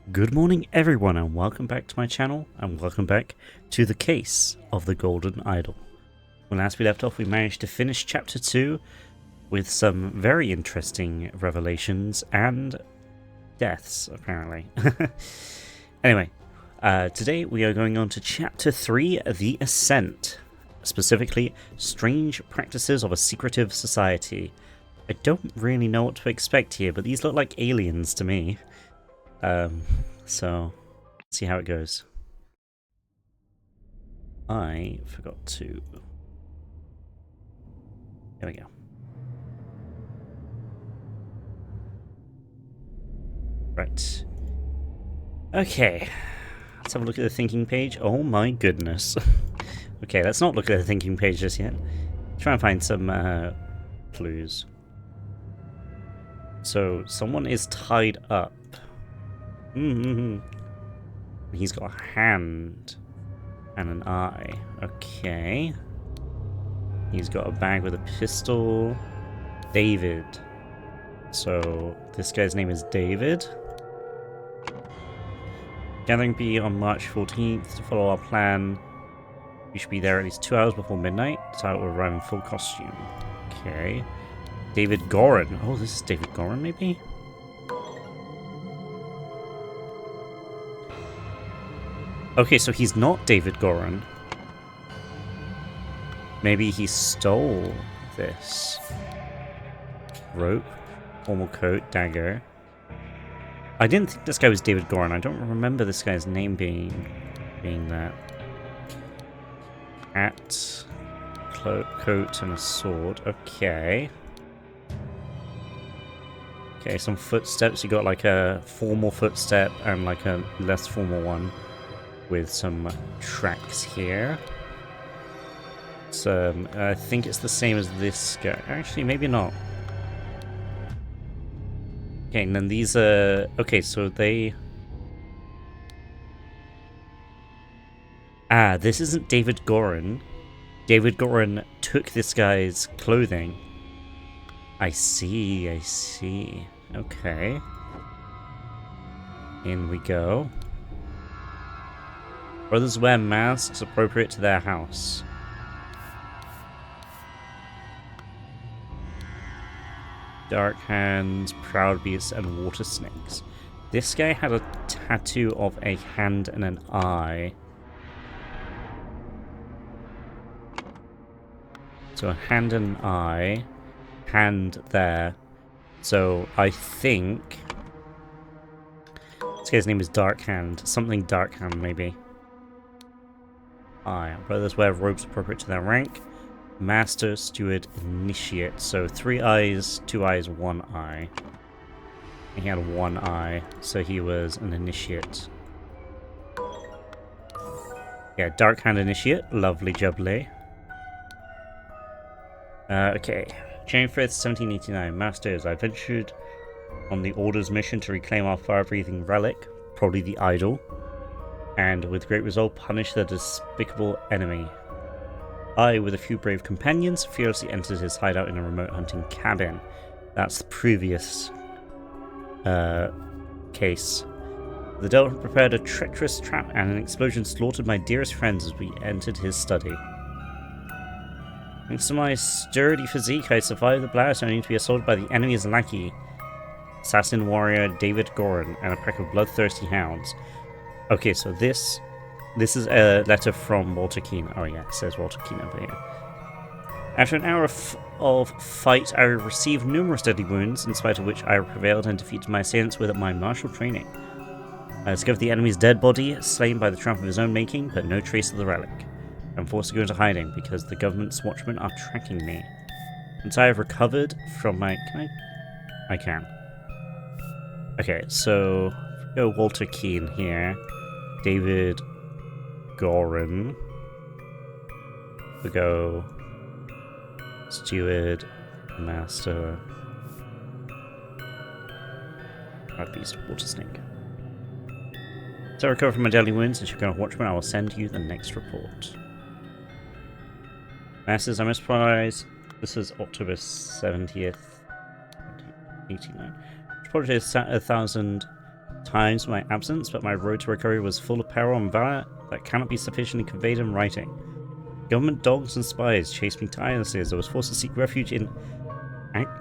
Good morning everyone and welcome back to my channel and welcome back to the case of the Golden Idol. When last we left off we managed to finish chapter 2 with some very interesting revelations and deaths apparently. Anyway, today we are going on to chapter 3, The Ascent. Specifically, strange practices of a secretive society. I don't really know what to expect here, but these look like aliens to me. So let's see how it goes. I forgot to... There we go. Right. Okay. Let's have a look at the thinking page. Oh my goodness. Okay, let's not look at the thinking page just yet. Try and find some clues. So, someone is tied up. He's got a hand and an eye. Okay. He's got a bag with a pistol. David. So, this guy's name is David. Gathering B on March 14th to follow our plan. We should be there at least 2 hours before midnight. So I will arrive in full costume. Okay. David Gorin. Oh, this is David Gorin, maybe? Okay, so he's not David Gorin. Maybe he stole this. Rope, formal coat, dagger. I didn't think this guy was David Gorin. I don't remember this guy's name being that. Hat, coat, and a sword. Okay. Okay, some footsteps. You got like a formal footstep and like a less formal one. With some tracks here. So, I think it's the same as this guy. Actually, maybe not. Okay, and then these are... Okay, so they... Ah, this isn't David Gorin. David Gorin took this guy's clothing. I see, I see. Okay. In we go. Brothers wear masks appropriate to their house. Dark hands, proud beasts, and water snakes. This guy had a tattoo of a hand and an eye. So a hand and an eye. Hand there. So I think... This guy's name is Dark Hand. Something Dark Hand, maybe. Brothers wear robes appropriate to their rank. Master, steward, initiate. So 3 eyes, 2 eyes, 1 eye. He had 1 eye, so he was an initiate. Yeah, Dark Hand Initiate. Lovely jubbly. Okay. January 5th, 1789. Masters, I ventured on the Order's mission to reclaim our fire-breathing relic, probably the idol, and with great resolve punish the despicable enemy. I, with a few brave companions, fearlessly entered his hideout in a remote hunting cabin. That's the previous case. The devil had prepared a treacherous trap, and an explosion slaughtered my dearest friends as we entered his study. Thanks to my sturdy physique, I survived the blast only to be assaulted by the enemy's lackey, assassin warrior David Gorin, and a pack of bloodthirsty hounds. Okay, so this is a letter from Walter Keane. Oh yeah, it says Walter Keane over here. After an hour of fight, I received numerous deadly wounds, in spite of which I prevailed and defeated my assailants with my martial training. I discovered the enemy's dead body, slain by the tramp of his own making, but no trace of the relic. I'm forced to go into hiding because the government's watchmen are tracking me. Since I have recovered from my... Can I? I can. Okay, so... Go Walter Keane here. David Gorin. We go steward, master, proud beast, water snake. So I recover from my deadly wounds and should go to Watchman. I will send you the next report. Masters, I must prize. This is October 70th, 1889. Reported 1,000 times my absence, but my road to recovery was full of peril and valor that cannot be sufficiently conveyed in writing. Government dogs and spies chased me tirelessly as I was forced to seek refuge in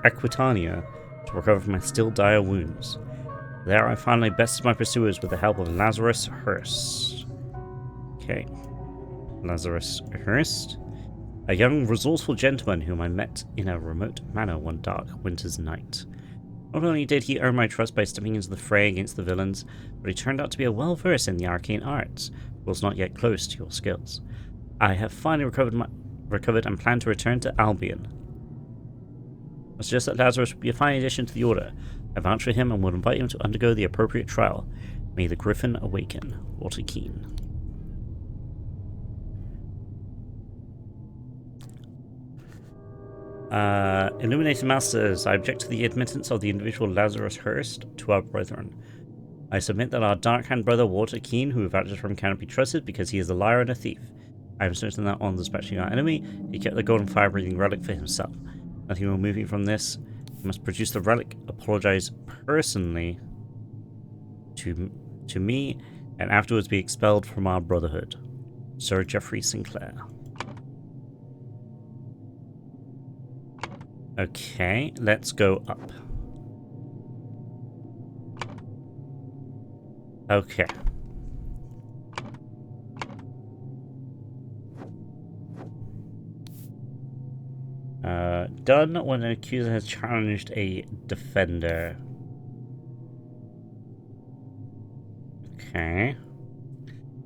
Aquitania to recover from my still dire wounds. There I finally bested my pursuers with the help of Lazarus Hurst. Okay. Lazarus Hurst. A young, resourceful gentleman whom I met in a remote manor one dark winter's night. Not only did he earn my trust by stepping into the fray against the villains, but he turned out to be a well-versed in the arcane arts, but was not yet close to your skills. I have finally recovered and plan to return to Albion. I suggest that Lazarus would be a fine addition to the Order. I vouch for him and would invite him to undergo the appropriate trial. May the Griffin awaken. Walter Keane. Illuminated Masters, I object to the admittance of the individual Lazarus Hurst to our brethren. I submit that our dark-hand brother Walter Keane, who vouches for him, cannot be trusted because he is a liar and a thief. I am certain that on dispatching our enemy, he kept the golden fire-breathing relic for himself. Nothing will move him from this. He must produce the relic, apologize personally to me, and afterwards be expelled from our brotherhood. Sir Geoffrey Sinclair. Okay, let's go up. Okay. Done when an accuser has challenged a defender. Okay.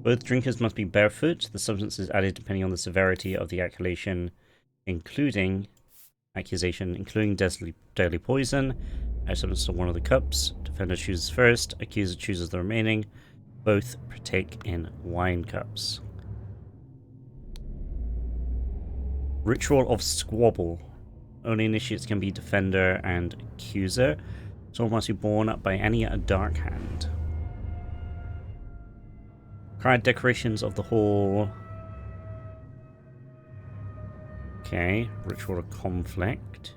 Both drinkers must be barefoot. The substance is added depending on the severity of the accusation, including deadly poison. Add substance to one of the cups. Defender chooses first. Accuser chooses the remaining. Both partake in wine cups. Ritual of Squabble. Only initiates can be defender and accuser. Someone must be born up by any dark hand. Card decorations of the hall. Okay, ritual of conflict.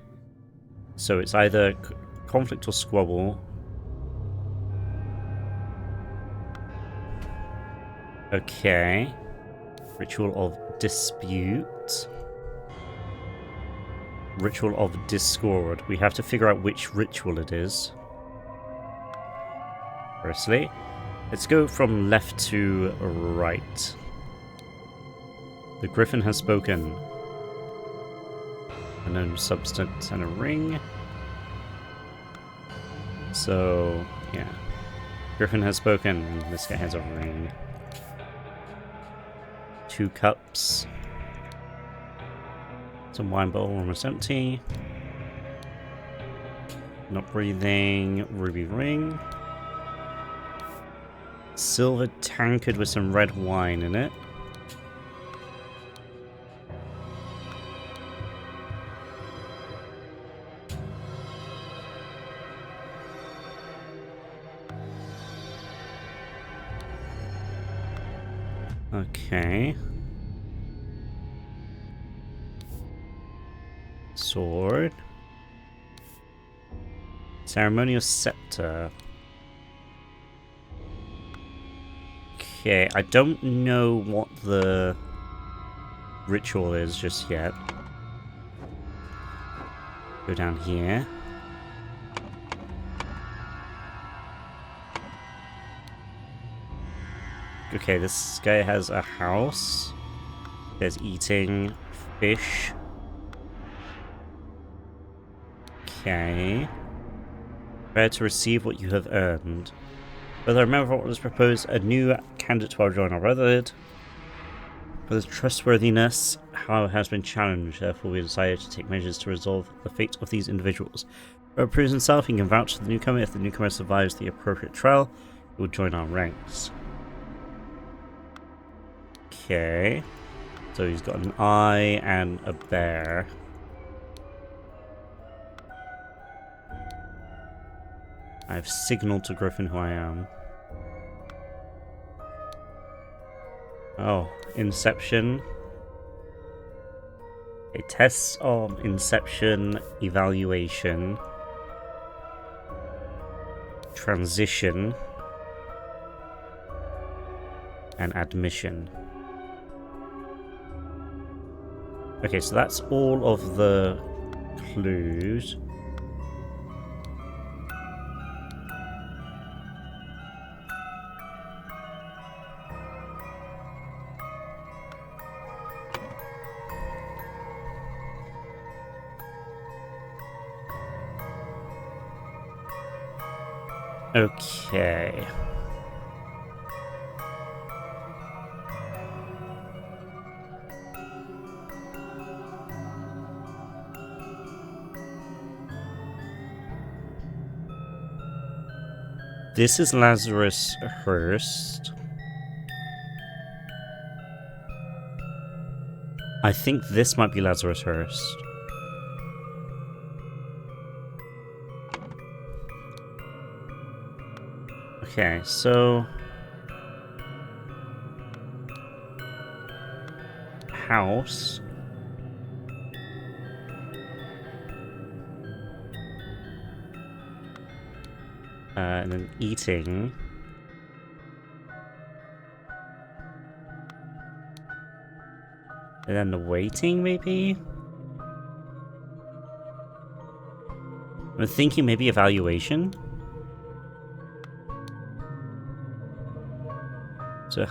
So it's either conflict or squabble. Okay. Ritual of dispute. Ritual of discord. We have to figure out which ritual it is. Firstly, let's go from left to right. The Griffin has spoken. Unknown substance and a ring. So, yeah. Griffin has spoken. This guy has a ring. 2 cups. Some wine bottle, almost empty. Not breathing. Ruby ring. Silver tankard with some red wine in it. Okay. Sword. Ceremonial scepter. Okay, I don't know what the ritual is just yet. Go down here. Okay, this guy has a house. There's eating fish. Okay. Prepare to receive what you have earned. Whether I remember what was proposed, a new candidate to our join our brotherhood. For the trustworthiness, however, has been challenged. Therefore, we decided to take measures to resolve the fate of these individuals. Whoever proves himself, he can vouch for the newcomer. If the newcomer survives the appropriate trial, he will join our ranks. Okay. So he's got an eye and a bear. I've signaled to Griffin who I am. Oh, Inception. A test of Inception, evaluation, transition. and admission. Okay, so that's all of the clues. Okay. This is Lazarus Hurst. I think this might be Lazarus Hurst. Okay, so... house. And then eating. And then the waiting, maybe? I'm thinking maybe evaluation. So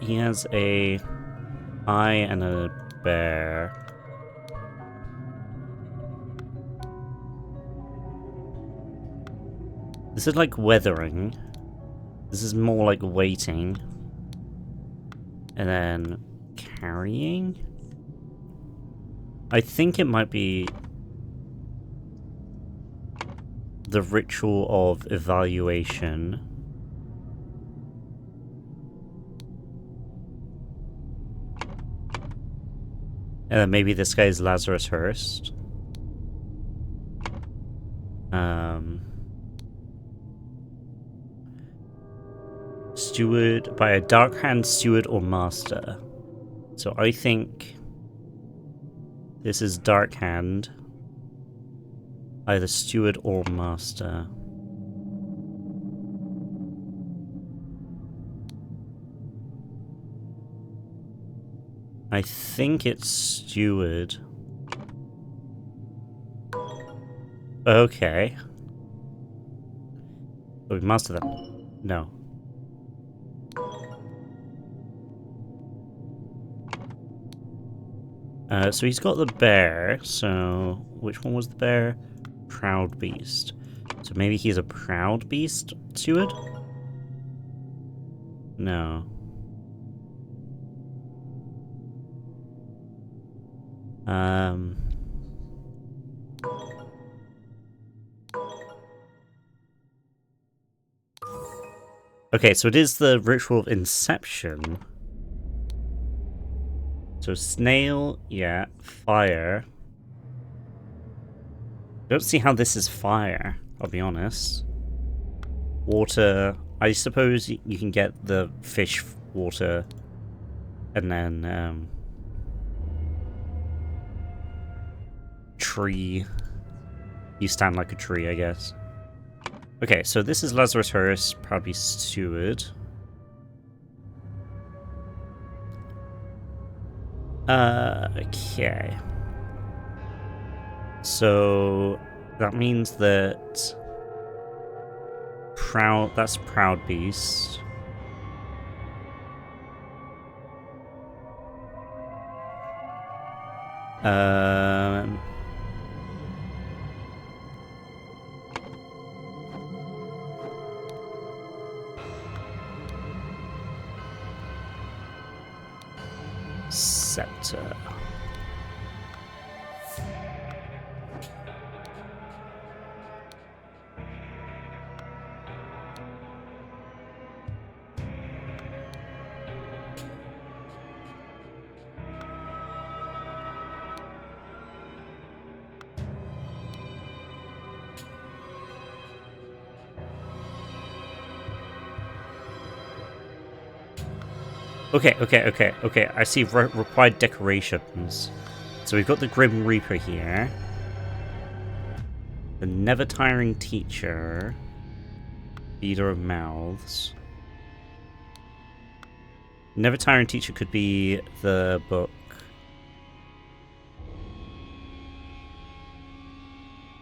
he has a eye and a bear. This is like weathering. This is more like waiting. And then carrying? I think it might be the ritual of evaluation. And then maybe this guy is Lazarus Hurst. Steward, by a dark hand steward or master. So I think this is dark hand. Either steward or master. I think it's steward. Okay. Oh, we mastered them. No. So he's got the bear, so which one was the bear? Proud beast. So maybe he's a proud beast steward? No. Okay, so it is the ritual of inception. So snail, yeah, fire. Don't see how this is fire, I'll be honest. Water, I suppose you can get the fish water and then tree. You stand like a tree, I guess. Okay, so this is Lazarus Hurst, probably steward. Okay. So that means that that's Proud Beast. Scepter. Okay. I see required decorations. So we've got the Grim Reaper here. The Never Tiring Teacher. Feeder of Mouths. Never Tiring Teacher could be the book.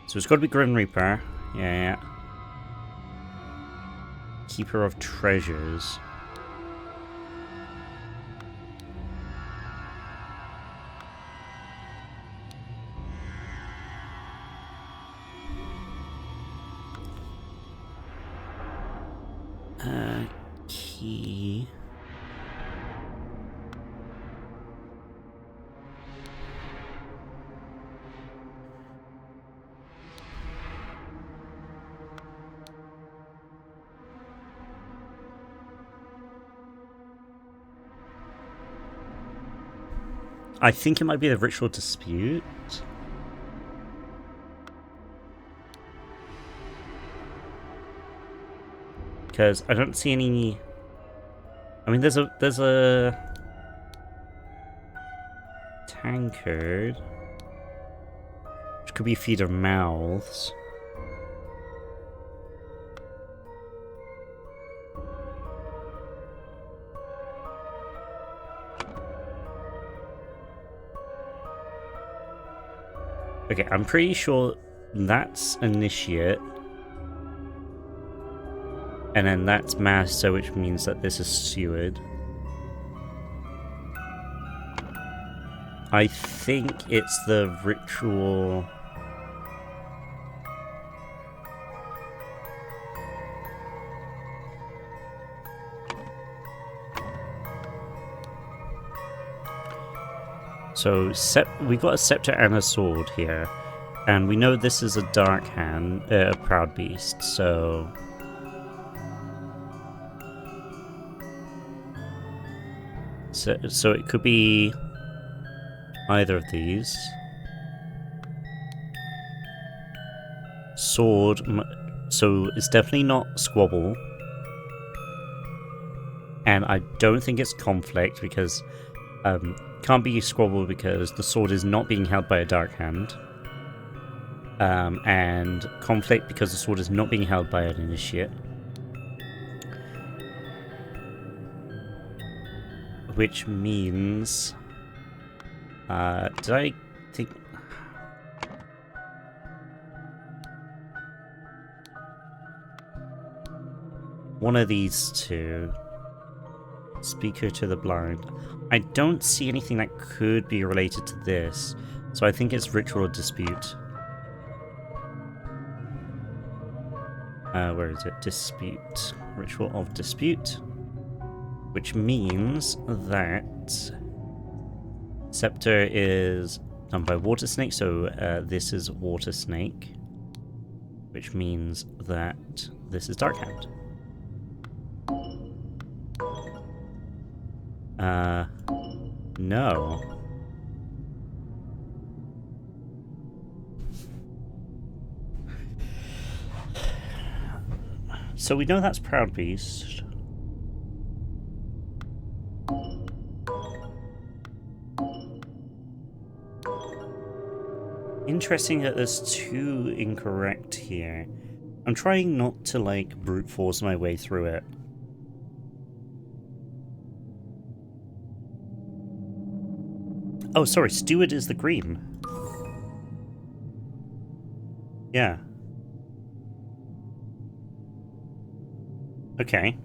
So it's got to be Grim Reaper. Yeah. Keeper of Treasures. Key. I think it might be the Ritual Dispute. Because I don't see any... I mean, there's a tankard, which could be Feed of Mouths. Okay, I'm pretty sure that's Initiate. And then that's Master, which means that this is Steward. I think it's the Ritual... So, we got a Scepter and a Sword here. And we know this is a Dark Hand, a Proud Beast, so... So it could be either of these. Sword, so it's definitely not Squabble. And I don't think it's Conflict, because... can't be Squabble because the sword is not being held by a Dark Hand. And Conflict because the sword is not being held by an Initiate. Which means... did I think... One of these two. Speaker to the Blind. I don't see anything that could be related to this, so I think it's Ritual Dispute. Where is it? Dispute. Ritual of Dispute. Which means that Scepter is done by Water Snake, so this is Water Snake. Which means that this is Dark Hand. No. So we know that's Proud Beast. Interesting that there's two incorrect here. I'm trying not to, like, brute force my way through it. Oh, sorry, Steward is the green. Yeah. Okay.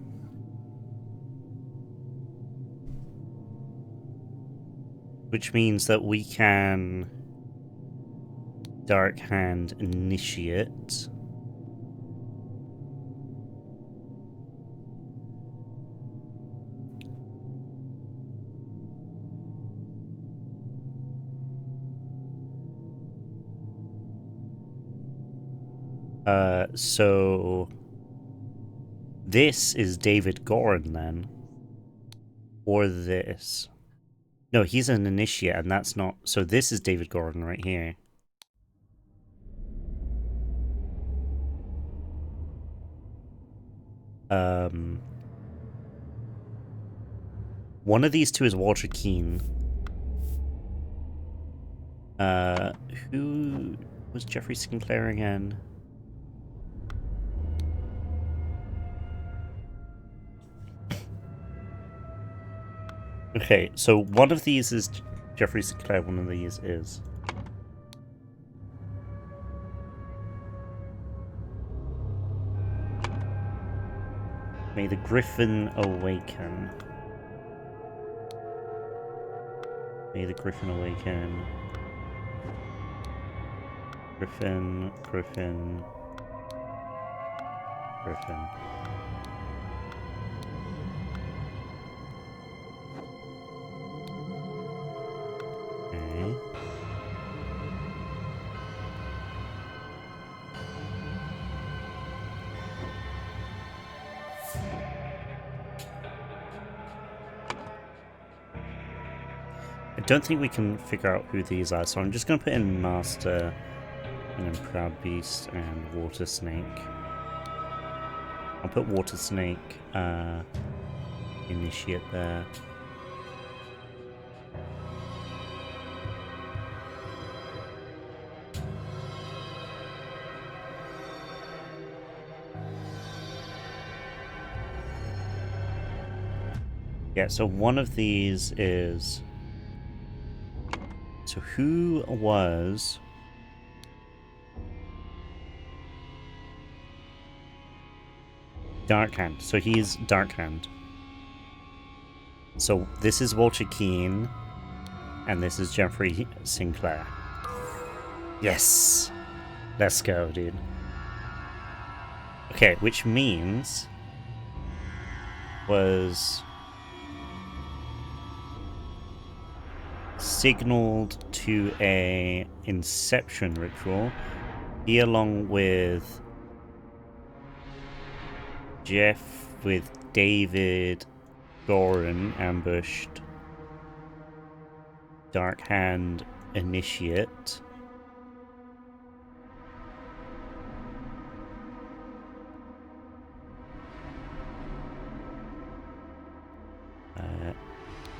Which means that we can... Dark Hand Initiate. So... This is David Gorin, then. Or this. No, he's an Initiate, and that's not... So this is David Gorin right here. One of these two is Walter Keane. Who was Jeffrey Sinclair again? Okay, so one of these is Jeffrey Sinclair, one of these is... May the Griffin awaken. May the Griffin awaken. Griffin, Griffin, Griffin. Okay. I don't think we can figure out who these are, so I'm just going to put in Master, and then Proud Beast, and Water Snake. I'll put Water Snake, Initiate there. Yeah, so one of these is... So who was... Darkhand. So he's Darkhand. So this is Walter Keane, and this is Jeffrey Sinclair. Yes! Let's go, dude. Okay, which means... was... signaled to a Inception ritual. He, along with Jeff, with David Goran, ambushed Darkhand Initiate.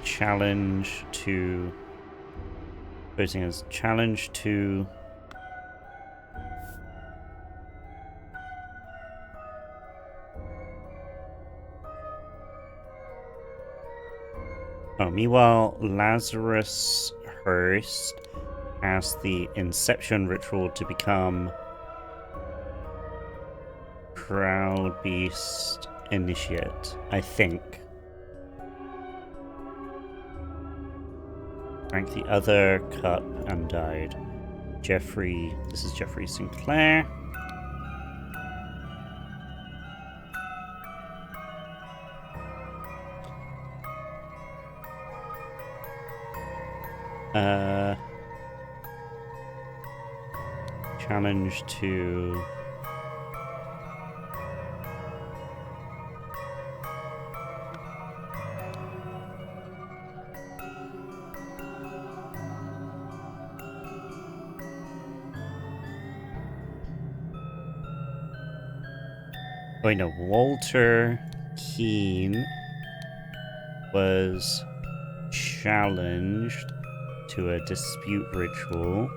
Challenge to... posing as challenge to... Oh, meanwhile, Lazarus Hurst asked the Inception ritual to become Proud Beast Initiate, I think. Drank the other cup and died. Jeffrey, this is Jeffrey Sinclair. Challenge to... Wait, no, Walter Keane was challenged to a dispute ritual.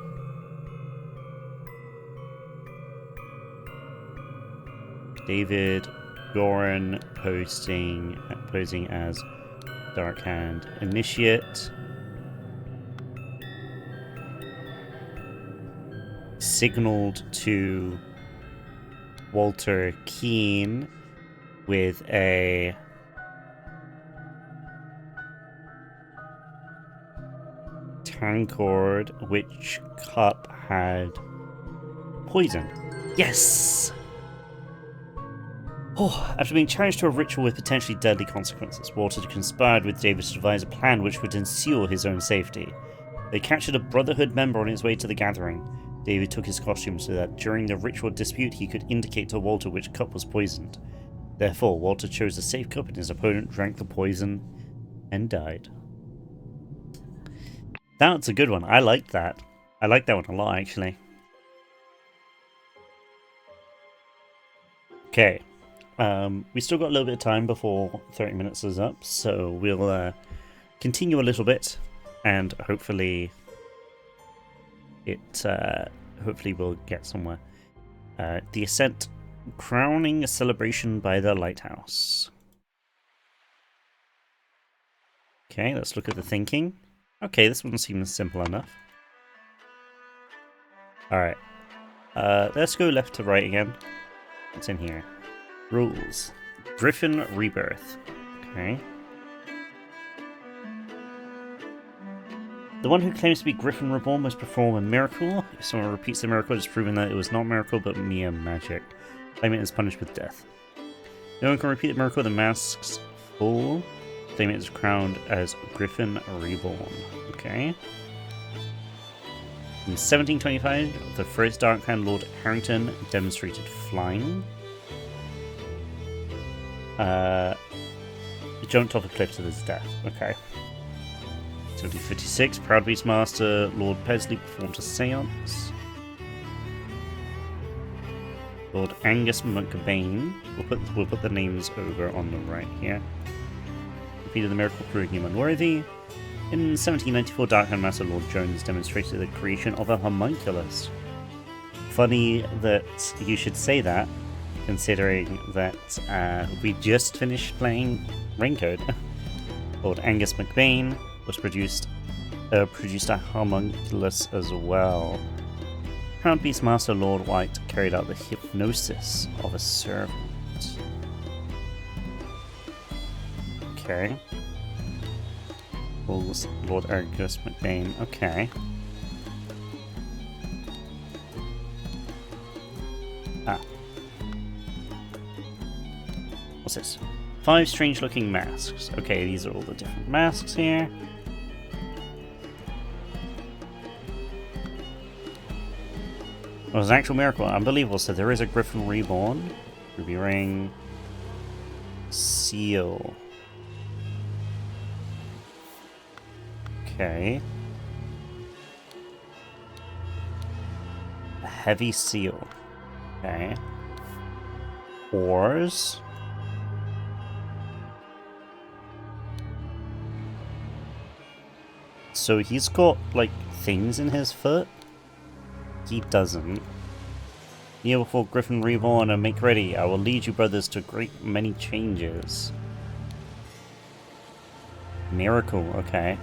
David Goran posing as Darkhand Initiate. Signaled to Walter Keane with a tankard which cup had poison. Yes! Oh, after being challenged to a ritual with potentially deadly consequences, Walter conspired with David to devise a plan which would ensure his own safety. They captured a Brotherhood member on his way to the gathering. David took his costume so that during the ritual dispute he could indicate to Walter which cup was poisoned. Therefore, Walter chose a safe cup and his opponent drank the poison and died. That's a good one. I liked that. I liked that one a lot, actually. Okay. We still got a little bit of time before 30 minutes is up, so we'll continue a little bit, and hopefully we'll get somewhere. The Ascent, crowning a celebration by the lighthouse. Okay, let's look at the thinking. Okay, this one seems simple enough. Alright. Let's go left to right again. What's in here? Rules. Griffin Rebirth. Okay. The one who claims to be Griffin Reborn must perform a miracle. If someone repeats the miracle, it's proven that it was not a miracle but mere magic. Claimant is punished with death. No one can repeat the miracle, the masks fall. Claimant is crowned as Griffin Reborn. Okay. In 1725, the first Darkhand Lord Harrington demonstrated flying. He jumped off a cliff to his death. Okay. 1756, Proud Beastmaster Lord Pesley performed a seance. Lord Angus McBain. We'll put the names over on the right here. Repeated the miracle, proving him unworthy. In 1794, Darkhand Master Lord Jones demonstrated the creation of a homunculus. Funny that you should say that, considering that we just finished playing Raincode. Lord Angus McBain was produced a homunculus as well. Crown Beastmaster Lord White carried out the hypnosis of a servant. Okay. Lord Angus McBain. Okay. What's this? 5 strange looking masks. Okay, these are all the different masks here. It was an actual miracle. Unbelievable. So there is a Griffin Reborn. Ruby Ring. Seal. Okay. A heavy seal. Okay. Oars. So he's got, like, things in his foot? He doesn't. Kneel before Griffin Reborn and make ready. I will lead you brothers to a great many changes. Miracle, okay.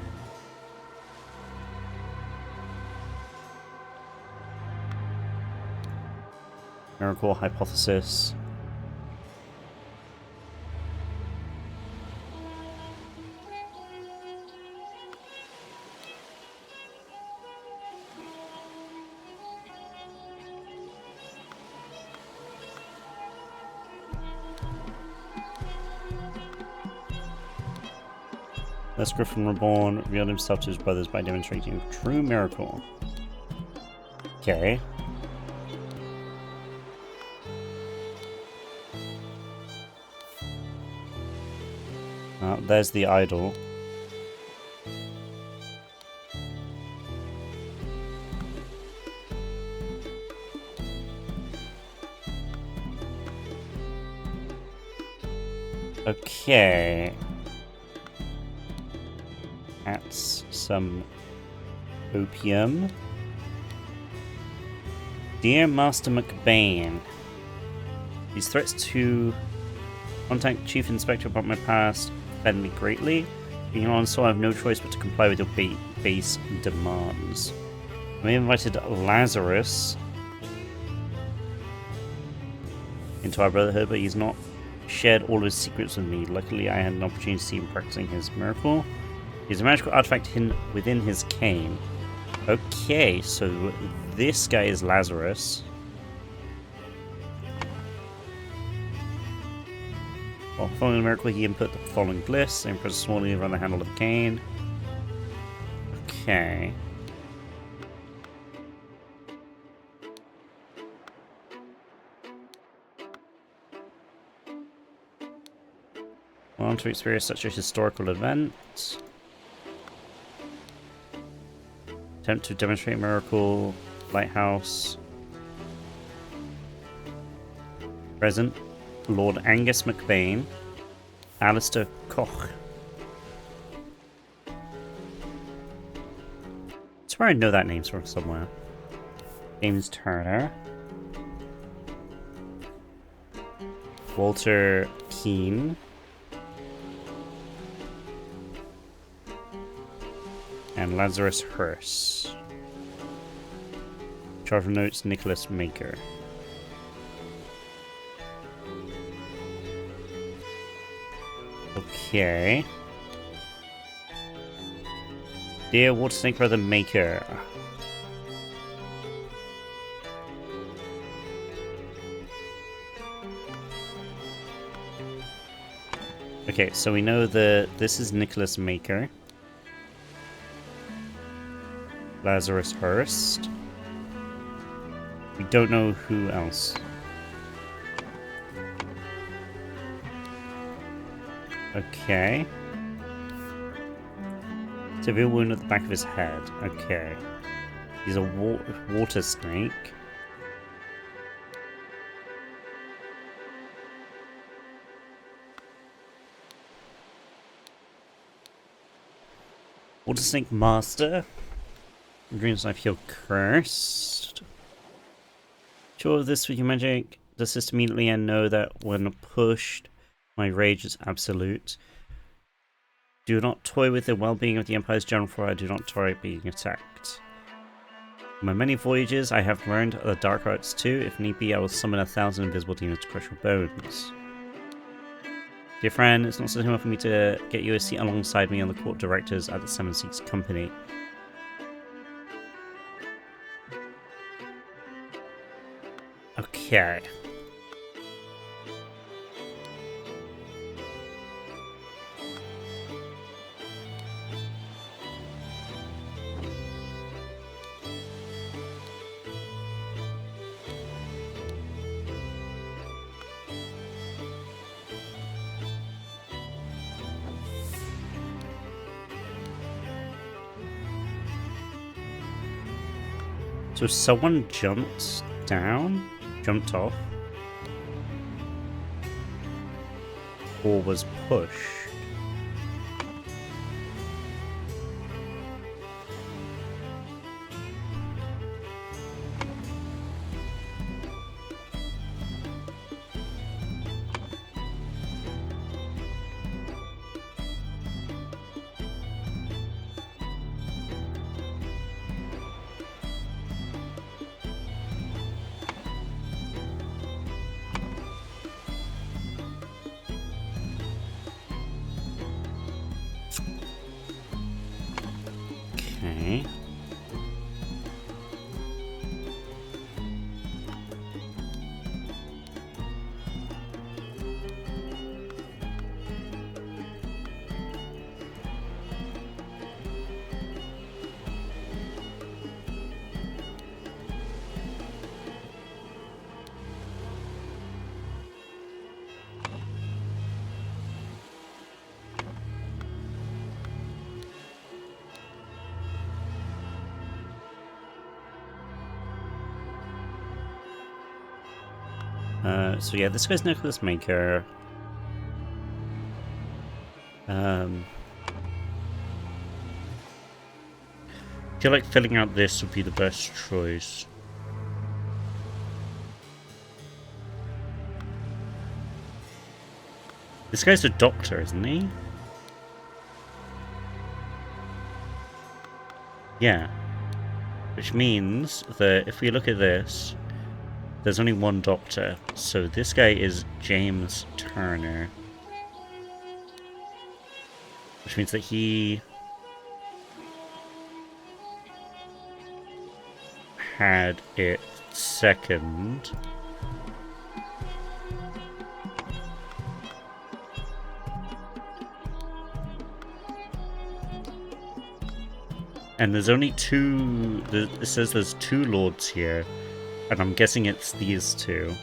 Miracle hypothesis. Thus Griffin Reborn revealed himself to his brothers by demonstrating a true miracle. Okay. There's the idol. Okay. That's some opium. Dear Master McBain, these threats to contact Chief Inspector about my past offend me greatly. Being honest, so I have no choice but to comply with your base demands. I invited Lazarus into our brotherhood, but he's not shared all of his secrets with me. Luckily, I had an opportunity to see him practicing his miracle. He has a magical artifact hidden within his cane. Okay, so this guy is Lazarus. While following the miracle, he input the following glyphs. Then press a small lever on the handle of the cane. Okay. On to experience such a historical event. Attempt to demonstrate miracle. Lighthouse. Present. Lord Angus McBain. Alistair Koch. I swear I know that name from somewhere. James Turner. Walter Keane. and Lazarus Hearst. Charter notes Nicholas Maker. Okay. Dear Water Snake Brother Maker. Okay, so we know that this is Nicholas Maker. Lazarus Hearst. We don't know who else. Okay. Severe wound at the back of his head. Okay. He's a water snake. Water snake master. Dreams I feel cursed. Sure of this with your magic. Does this immediately and know that when pushed, my rage is absolute. Do not toy with the well-being of the Empire's general, for I do not tolerate being attacked. In my many voyages, I have learned the dark arts too. If need be, I will summon 1,000 invisible demons to crush your bones. Dear friend, it's not so hard for me to get you a seat alongside me on the court of directors at the Seven Seas Company. Okay. So someone jumped down? Jumped off? Or was pushed? Okay. So yeah, this guy's Nicholas Maker. I feel like filling out this would be the best choice. This guy's a doctor, isn't he? Yeah. Which means that if we look at this, there's only one doctor. So this guy is James Turner. Which means that he had it second. And there's only two, it says there's two lords here, and I'm guessing it's these two.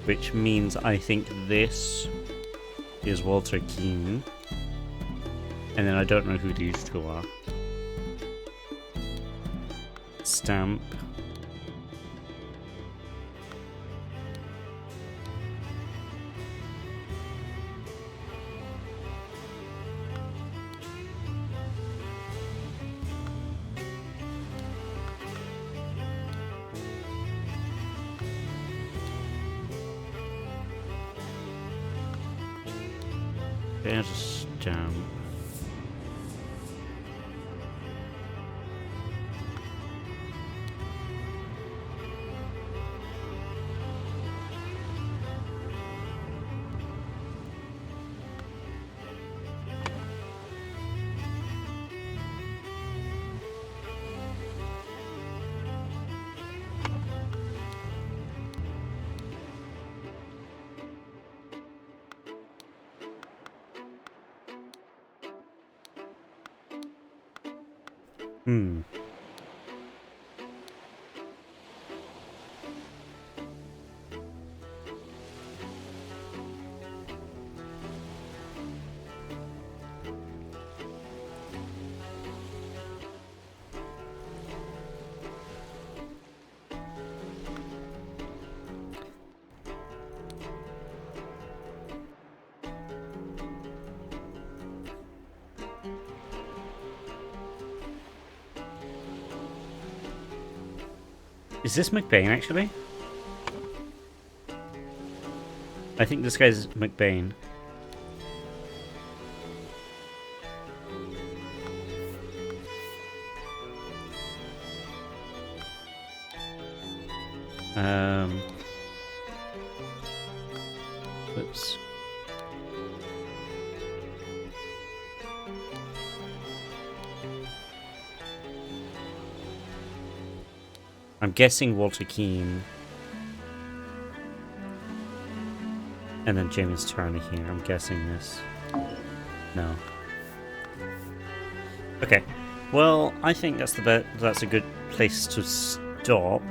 Which means I think this is Walter Keane. And then I don't know who these two are. Stamp. Prepare to stamp. Hmm. Is this McBain, actually? I think this guy's McBain. Oops. I'm guessing Walter Keane. And then James Turner here. I'm guessing this. No. Okay. Well, I think that's that's a good place to stop.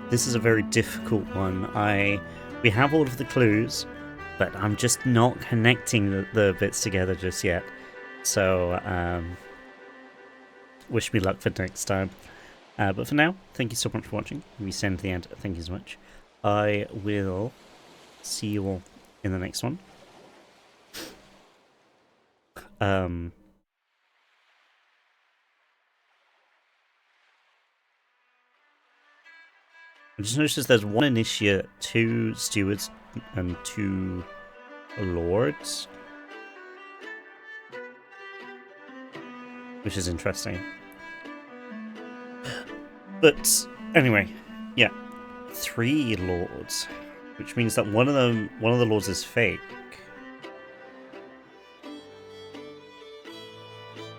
This is a very difficult one. We have all of the clues, but I'm just not connecting the bits together just yet. So, wish me luck for next time. But for now, thank you so much for watching. We send to the end. Thank you so much. I will see you all in the next one. I just noticed there's one initiate, 2 stewards, and 2 lords, which is interesting. But anyway, yeah, 3 lords, which means that one of the lords is fake.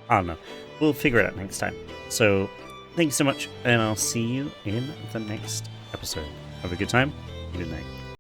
I don't know. We'll figure it out next time. So, thank you so much, and I'll see you in the next episode. Have a good time. Good night.